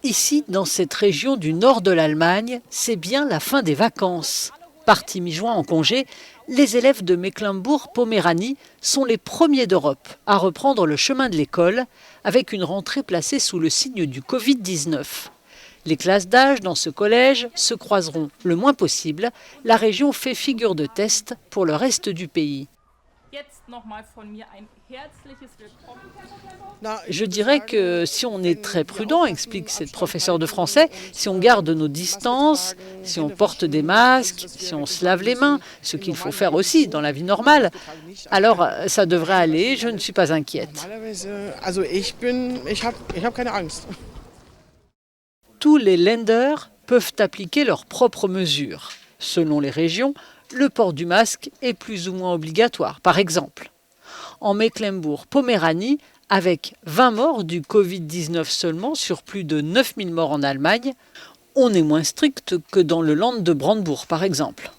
Ici, dans cette région du nord de l'Allemagne, c'est bien la fin des vacances. Partis mi-juin en congé, les élèves de Mecklembourg-Poméranie sont les premiers d'Europe à reprendre le chemin de l'école avec une rentrée placée sous le signe du Covid-19. Les classes d'âge dans ce collège se croiseront le moins possible. La région fait figure de test pour le reste du pays. Je dirais que si on est très prudent, explique cette professeure de français, si on garde nos distances, si on porte des masques, si on se lave les mains, ce qu'il faut faire aussi dans la vie normale, alors ça devrait aller, je ne suis pas inquiète. Tous les Länder peuvent appliquer leurs propres mesures. Selon les régions, le port du masque est plus ou moins obligatoire. Par exemple, en Mecklembourg-Poméranie, avec 20 morts du Covid-19 seulement sur plus de 9000 morts en Allemagne, on est moins strict que dans le Land de Brandebourg, par exemple.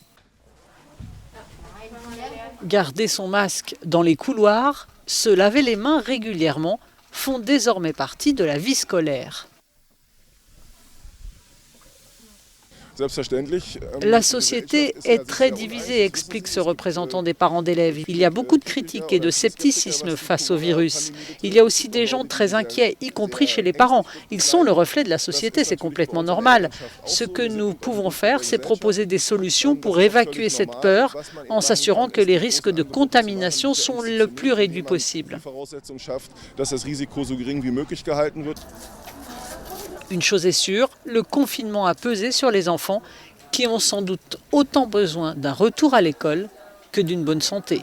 Garder son masque dans les couloirs, se laver les mains régulièrement font désormais partie de la vie scolaire. La société est très divisée, explique ce représentant des parents d'élèves. Il y a beaucoup de critiques et de scepticisme face au virus. Il y a aussi des gens très inquiets, y compris chez les parents. Ils sont le reflet de la société, c'est complètement normal. Ce que nous pouvons faire, c'est proposer des solutions pour évacuer cette peur en s'assurant que les risques de contamination sont le plus réduits possible. Une chose est sûre, le confinement a pesé sur les enfants qui ont sans doute autant besoin d'un retour à l'école que d'une bonne santé.